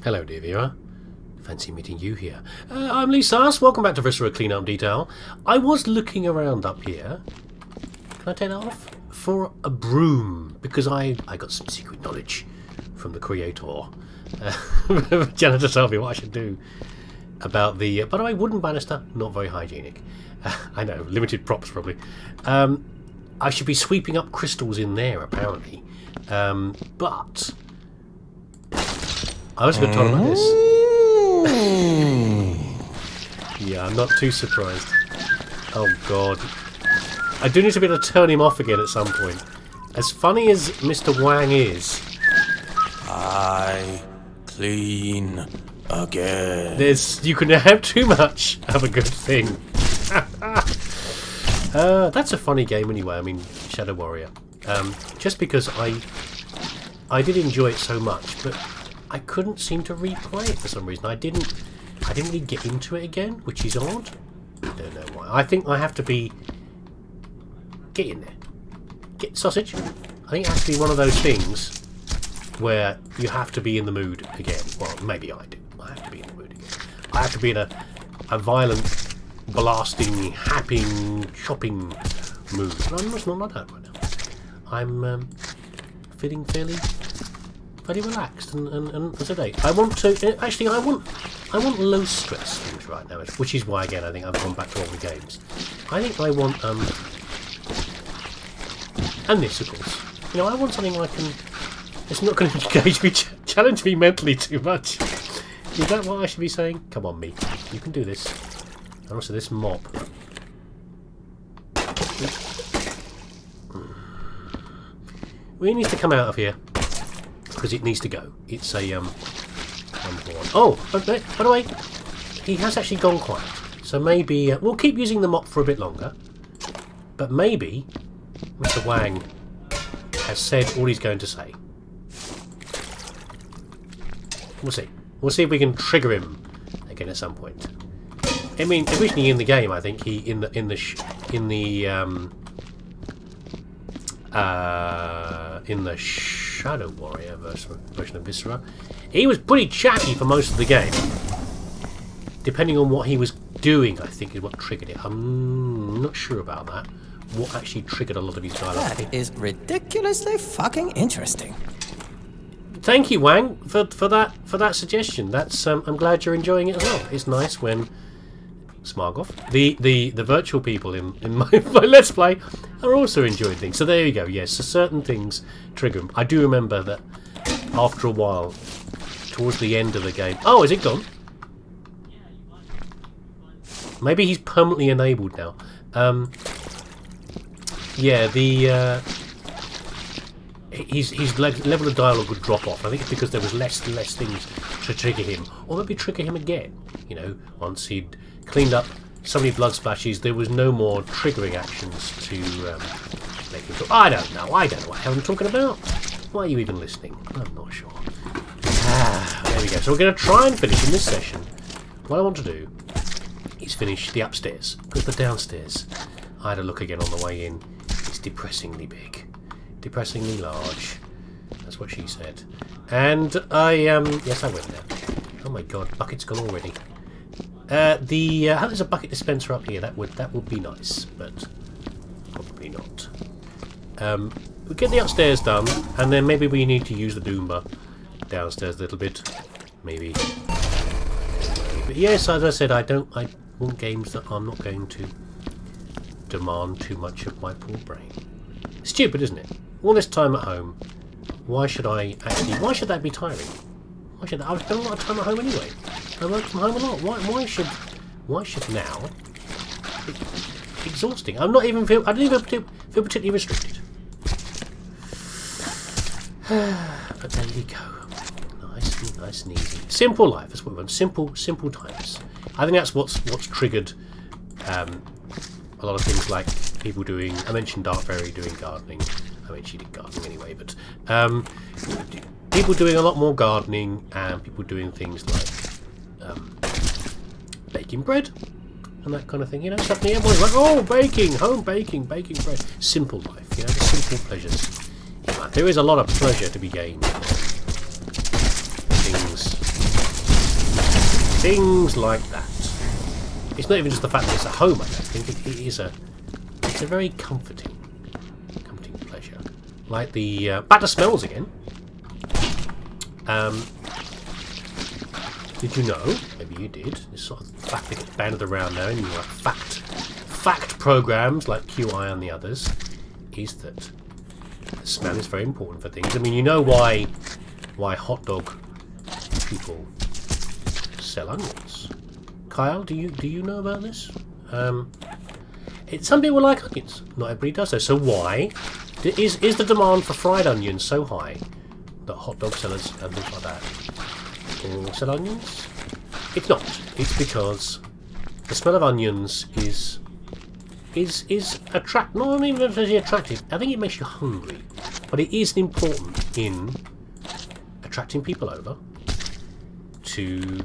Hello, dear viewer. Fancy meeting you here. I'm leesusss. Welcome back to Viscera Cleanup Detail. I was looking around up here. Can I take that off? For a broom, because I got some secret knowledge from the creator. Janitor told me what I should do about the... by the way, wooden banister, not very hygienic. I know, limited props probably. I should be sweeping up crystals in there, apparently. But... I was going to talk about this. Yeah, I'm not too surprised. Oh god. I do need to be able to turn him off again at some point. As funny as Mr. Wang is... I clean again. You can have too much of a good thing. That's a funny game anyway, I mean, Shadow Warrior. Just because I did enjoy it so much, but I couldn't seem to replay it for some reason. I didn't really get into it again, which is odd. I don't know why. I think I have to be... Get in there. Get sausage. I think it has to be one of those things where you have to be in the mood again. Well, maybe I do. I have to be in the mood again. I have to be in a violent, blasting, happy, shopping mood. And I'm just not like that right now. I'm feeling fairly relaxed and sedate. I want to actually. I want low stress things right now, which is why again I think I've gone back to all the games. I think I want and this of course. You know, I want something I can. It's not going to engage me, challenge me mentally too much. Is that what I should be saying? Come on, me. You can do this. And also this mop. We need to come out of here. Because it needs to go. It's a oh, by the way, he has actually gone quiet. So maybe we'll keep using the mop for a bit longer. But maybe Mr. Wang has said all he's going to say. We'll see. We'll see if we can trigger him again at some point. I mean, originally in the game, I think he in the Shadow Warrior version of Viscera, he was pretty chatty for most of the game. Depending on what he was doing, I think is what triggered it. I'm not sure about that. What actually triggered a lot of his dialogue? That is ridiculously fucking interesting. Thank you, Wang, for that suggestion. That's I'm glad you're enjoying it as well. It's nice when Smargoff, the virtual people in my Let's Play are also enjoying things. So there you go. Yes, so certain things trigger them. I do remember that after a while, towards the end of the game. Oh, is it gone? Maybe he's permanently enabled now. Yeah, his level of dialogue would drop off. I think it's because there was less things to trigger him, or maybe trigger him again. You know, once he'd cleaned up so many blood splashes, there was no more triggering actions to make him talk. I don't know what the hell I'm talking about. Why are you even listening? I'm not sure. There we go. So we're going to try and finish in this session. What I want to do is finish the upstairs, because the downstairs, I had a look again on the way in. It's depressingly big. Depressingly large. That's what she said. And yes, I went there. Oh my god, bucket's gone already. There's a bucket dispenser up here. That would be nice, but probably not. We'll get the upstairs done, and then maybe we need to use the Doomba downstairs a little bit. Maybe. But yes, as I said, I want games that I'm not going to demand too much of my poor brain. Stupid, isn't it? All this time at home. Why should that be tiring? I was spending a lot of time at home anyway. I work from home a lot. Why should now be exhausting? I don't even feel particularly restricted. But there you go. Nice and easy. Simple life, that's what we want. Simple times. I think that's what's triggered a lot of things like people doing... I mentioned Dark Fairy doing gardening. I mean, she did gardening anyway, but... people doing a lot more gardening, and people doing things like baking bread and that kind of thing. You know, suddenly everyone's like, oh, baking bread. Simple life, you know, the simple pleasures in life. There is a lot of pleasure to be gained from things Things like that. It's not even just the fact that it's a home, I don't think. It's a very comforting pleasure. Like the... back to smells again. Did you know, maybe you did, this sort of fact that gets banded around now in like fact programs like QI and the others, is that the smell is very important for things. I mean, you know why hot dog people sell onions. Kyle, do you know about this? Some people like onions. Not everybody does though. So why is the demand for fried onions so high that hot dog sellers and things like that all sell onions? It's not. It's because the smell of onions is not even necessarily attractive. I think it makes you hungry, but it is important in attracting people over to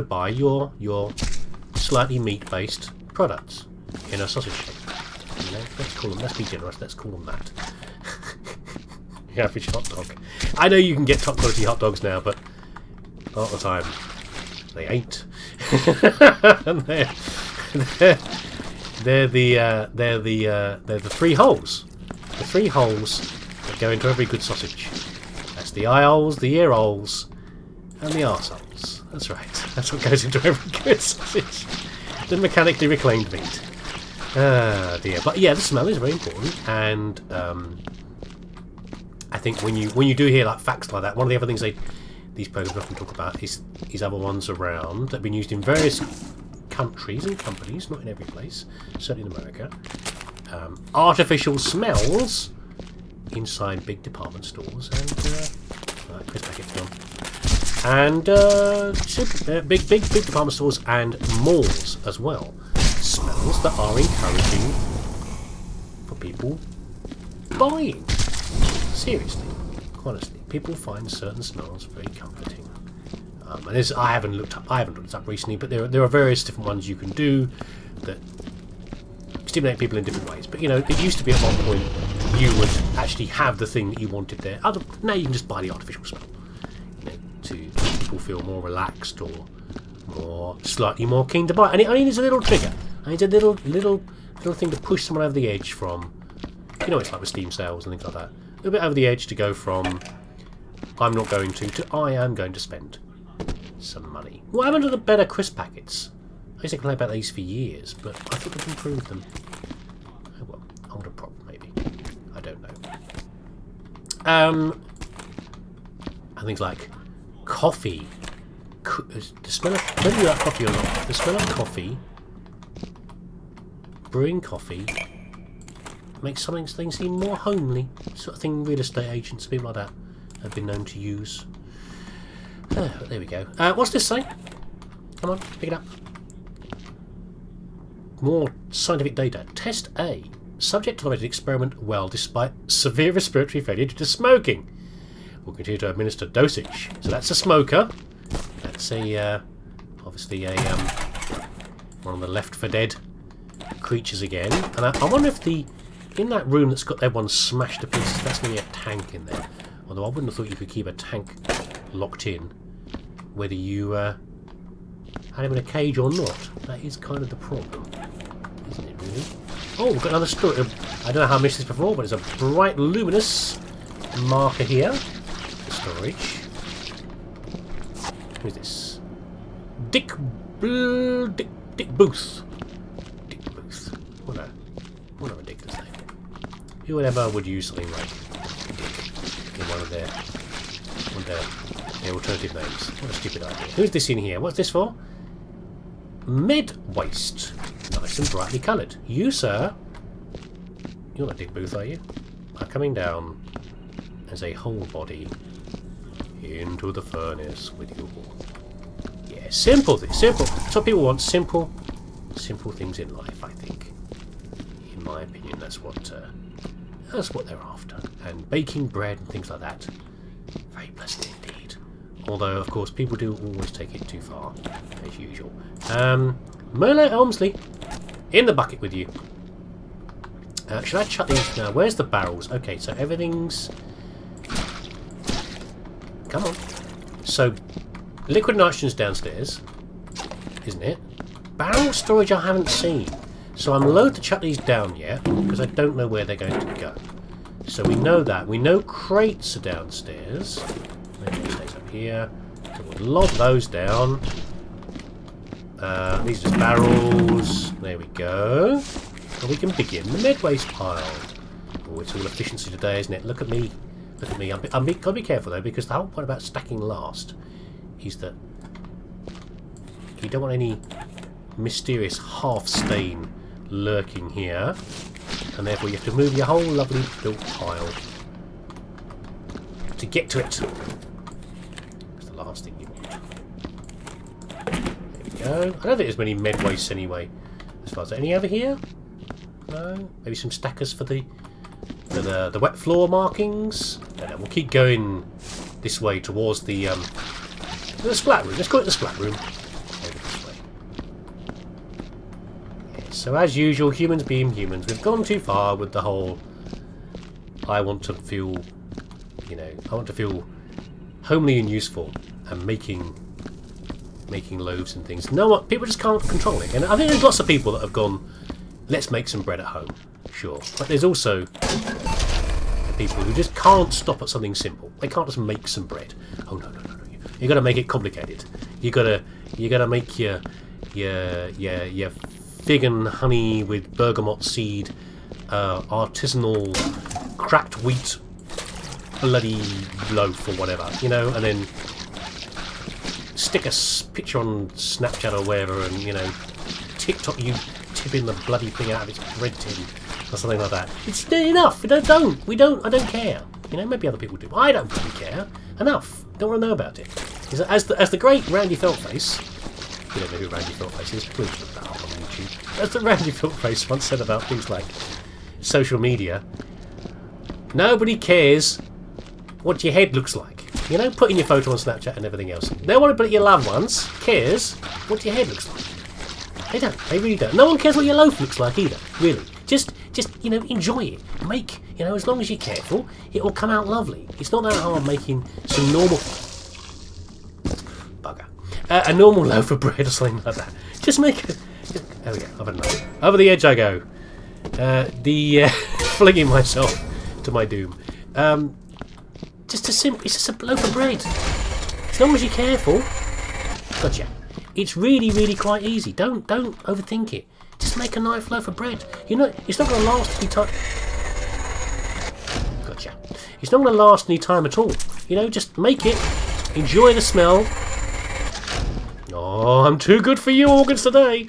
buy your slightly meat-based products in a sausage shape. You know, let's be generous. Let's call them that. The average hot dog. I know you can get top quality hot dogs now, but a lot of the time they ain't. And they're the three holes. The three holes that go into every good sausage. That's the eye holes, the ear holes, and the arse holes. That's right. That's what goes into every good sausage. The mechanically reclaimed meat. Ah dear. But yeah, the smell is very important, and I think when you do hear like facts like that, one of the other things these programs often talk about is other ones around that have been used in various countries and companies, not in every place, certainly in America. Artificial smells inside big department stores and Chris Packett's gone. And big department stores and malls as well. Smells that are encouraging for people buying. Seriously, honestly, people find certain smells very comforting. And I haven't looked it up recently, but there are various different ones you can do that stimulate people in different ways. But you know, it used to be at one point you would actually have the thing that you wanted there. Now you can just buy the artificial smell, you know, to make people feel more relaxed or slightly more keen to buy. And it only needs a little trigger. And it's a little thing to push someone over the edge from. You know, it's like with Steam sales and things like that. A little bit over the edge to go from I'm not going to I am going to spend some money. What happened to the better crisp packets? I used to complain about these for years, but I thought they'd improved them. Oh well, older problem maybe. I don't know. And things like coffee. The smell of, whether you like coffee or not, the smell of coffee, brewing coffee, makes things seem more homely. Sort of thing real estate agents, people like that, have been known to use. There we go. What's this say? Come on, pick it up. More scientific data. Test A. Subject tolerated experiment well despite severe respiratory failure due to smoking. We'll continue to administer dosage. So that's a smoker. That's a obviously a one of the Left 4 Dead creatures again. And I wonder if in that room that's got everyone smashed to pieces, that's going to be a tank in there. Although I wouldn't have thought you could keep a tank locked in, whether you had him in a cage or not. That is kind of the problem, isn't it, really? Oh, we've got another story. I don't know how I missed this before, but it's a bright, luminous marker here for storage. Who's this? Dick Booth. Dick Booth. What a ridiculous name. Whoever would use something like Dick in one of their alternative names. What a stupid idea. Who's this in here? What's this for? Med waste. Nice and brightly coloured. You, sir, you're not Dick Booth, are you? Are coming down as a whole body into the furnace with you. Yeah, simple things. Simple. That's what people want. Simple things in life, I think. In my opinion, that's what they're after. And baking bread and things like that, very pleasant indeed. Although, of course, people do always take it too far, as usual. Merlot Elmsley, in the bucket with you. Should I chuck these now? Where's the barrels? Okay, so everything's... Come on. So, Liquid nitrogen's downstairs, isn't it? Barrel storage I haven't seen. So I'm loath to chuck these down yet, because I don't know where they're going to go. So we know that. We know crates are downstairs. Maybe stays up here. So we'll lob those down. These are just barrels. There we go. And we can begin the med waste pile. Oh, it's all efficiency today, isn't it? Look at me. Look at me. I've got to be careful, though, because the whole point about stacking last is that you don't want any mysterious half stain lurking here. And therefore you have to move your whole lovely built pile to get to it. That's the last thing you want. There we go. I don't think there's many med wastes anyway. As far as any over here? No? Maybe some stackers for the wet floor markings? No, we'll keep going this way towards the splat room. Let's call it the splat room. Over this way. Yeah, so as usual, humans being humans, we've gone too far with the whole I want to feel, you know, I want to feel homely and useful and making loaves and things. No one, people just can't control it. And I think there's lots of people that have gone, let's make some bread at home. Sure. But there's also people who just can't stop at something simple. They can't just make some bread. Oh no. You got to make it complicated. You got to make your fig and honey with bergamot seed, artisanal cracked wheat bloody loaf or whatever, you know, and then stick a picture on Snapchat or wherever, and you know, TikTok you tipping the bloody thing out of its bread tin or something like that. It's enough. I don't care. You know, maybe other people do. I don't really care. Enough. Don't want to know about it. As the great Randy Feltface, you don't know who Randy Feltface is, please look that up on YouTube. As the Randy Feltface once said about things like social media, nobody cares what your head looks like. You know, putting your photo on Snapchat and everything else. They want to put your loved ones cares what your head looks like. They don't. They really don't. No one cares what your loaf looks like either. Really. Just you know, enjoy it. Make, you know, as long as you're careful, it will come out lovely. It's not that hard making some normal bugger, a normal loaf of bread or something like that. Just make it. There we go. I've had enough. Over the edge I go. Flinging myself to my doom. Just a simple. It's just a loaf of bread. As long as you're careful. Gotcha. It's really, really quite easy. Don't overthink it. Just make a nice loaf of bread. You know, it's not going to last any time. Gotcha. It's not going to last any time at all. You know, just make it. Enjoy the smell. Oh, I'm too good for you, organs, today.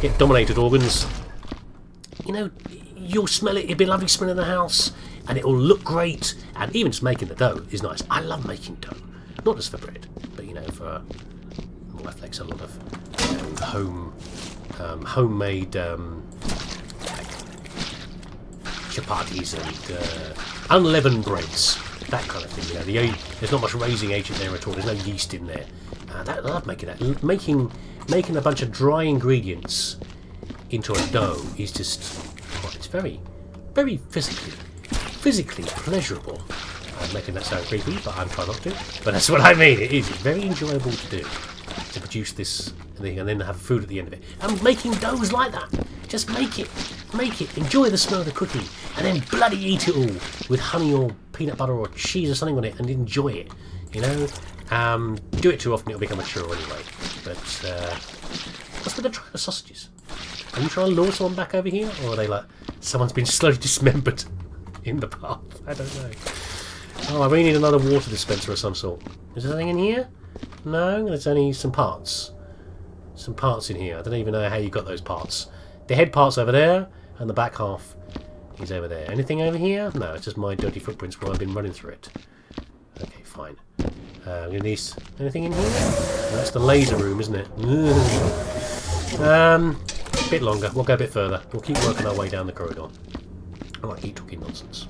Get dominated, organs. You know, you'll smell it. It'll be a lovely smell in the house. And it'll look great. And even just making the dough is nice. I love making dough. Not just for bread, but, you know, for... My wife makes a lot of, you know, homemade like chapatis and unleavened breads, that kind of thing. You know, there's not much raising agent there at all. There's no yeast in there. I love making that. Making a bunch of dry ingredients into a dough is just, well, it's very, very physically pleasurable. I'm making that sound creepy, but I'm trying not to. But that's what I mean. It is. It's very enjoyable to do. To produce this thing and then have food at the end of it. And making doughs like that. Just make it. Enjoy the smell of the cooking. And then bloody eat it all with honey or peanut butter or cheese or something on it and enjoy it. You know? Do it too often, it'll become a chore anyway. But, what's with the try the sausages? Are you trying to lure someone back over here? Or are they like, someone's been slowly dismembered in the path? I don't know. Oh, I really need another water dispenser of some sort. Is there anything in here? No, there's only some parts. Some parts in here. I don't even know how you got those parts. The head part's over there, and the back half is over there. Anything over here? No, it's just my dirty footprints where I've been running through it. Okay, fine. I'm gonna need anything in here? That's the laser room, isn't it? A bit longer. We'll go a bit further. We'll keep working our way down the corridor. I like keep talking nonsense.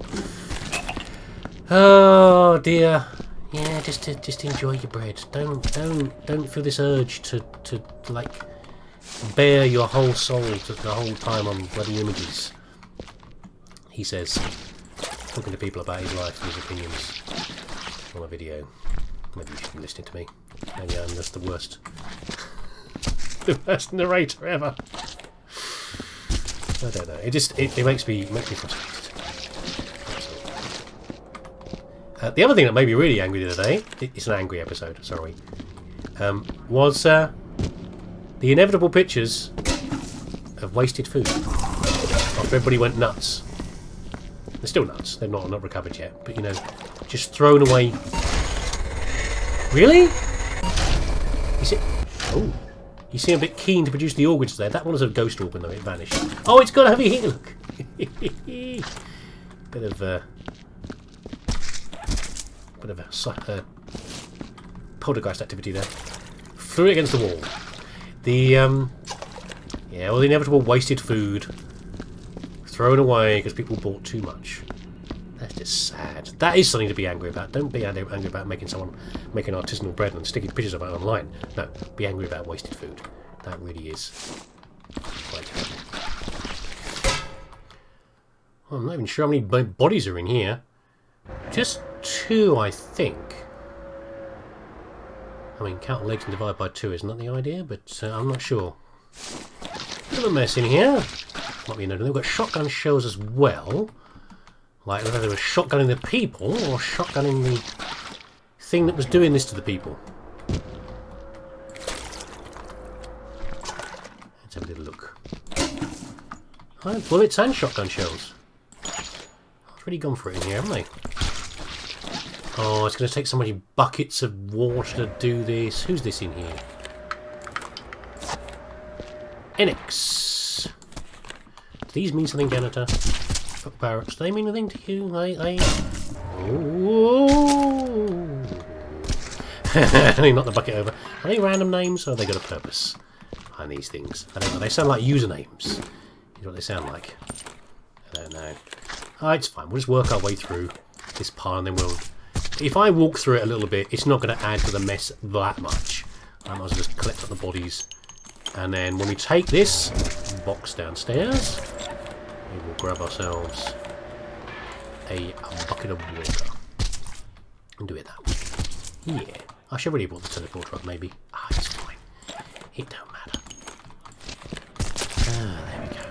Oh dear. Yeah, just enjoy your bread. Don't feel this urge to like bare your whole soul to the whole time on bloody images. He says, talking to people about his life and his opinions on a video. Maybe you should be listening to me. Maybe I'm just the worst. The worst narrator ever. I don't know. It makes me frustrated. The other thing that made me really angry the other day, it's an angry episode, sorry, was the inevitable pictures of wasted food. After everybody went nuts. They're still nuts. They're not recovered yet. But, you know, just thrown away. Really? Oh. You seem a bit keen to produce the organs there. That one was a ghost organ, though. It vanished. Oh, it's got over here. Look. Bit of a poltergeist activity there. Threw it against the wall. Yeah, all the inevitable wasted food thrown away because people bought too much. That's just sad. That is something to be angry about. Don't be angry about making someone making artisanal bread and sticking pictures of it online. No, be angry about wasted food. That really is quite terrible. Well, I'm not even sure how many bodies are in here. Just 2, I think. I mean, count legs and divide by 2 isn't that the idea, but I'm not sure. Bit of a mess in here. Might be another. They've got shotgun shells as well. Like whether they were shotgunning the people or shotgunning the thing that was doing this to the people. Let's have a little look. Oh, bullets and shotgun shells. I've really gone for it in here, haven't they? Oh, it's going to take so many buckets of water to do this. Who's this in here? Enix. Do these mean something, Janitor? Fuck Parrots. Do they mean anything to you? Oh. Let me knock the bucket over. Are they random names or have they got a purpose behind these things? I don't know. They sound like usernames. Is what they sound like. I don't know. Oh, it's fine. We'll just work our way through this pile and then we'll... If I walk through it a little bit, it's not going to add to the mess that much. I might as well just collect up the bodies. And then when we take this box downstairs, we will grab ourselves a bucket of water. And do it that way. Yeah. I should have really brought the teleporter up, maybe. Ah, it's fine. It don't matter. Ah, there we go.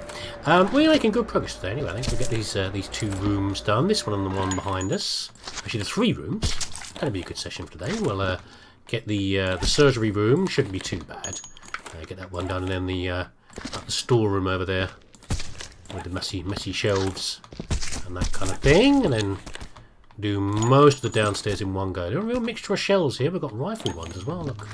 We're making good progress today anyway. I think we'll get these 2 rooms done. This one and the one behind us. Actually, the 3 rooms. That'll be a good session for today. We'll get the surgery room. Shouldn't be too bad. Get that one done, and then the storeroom over there with the messy shelves and that kind of thing, and then do most of the downstairs in one go. There's a real mixture of shells here. We've got rifle ones as well. Look.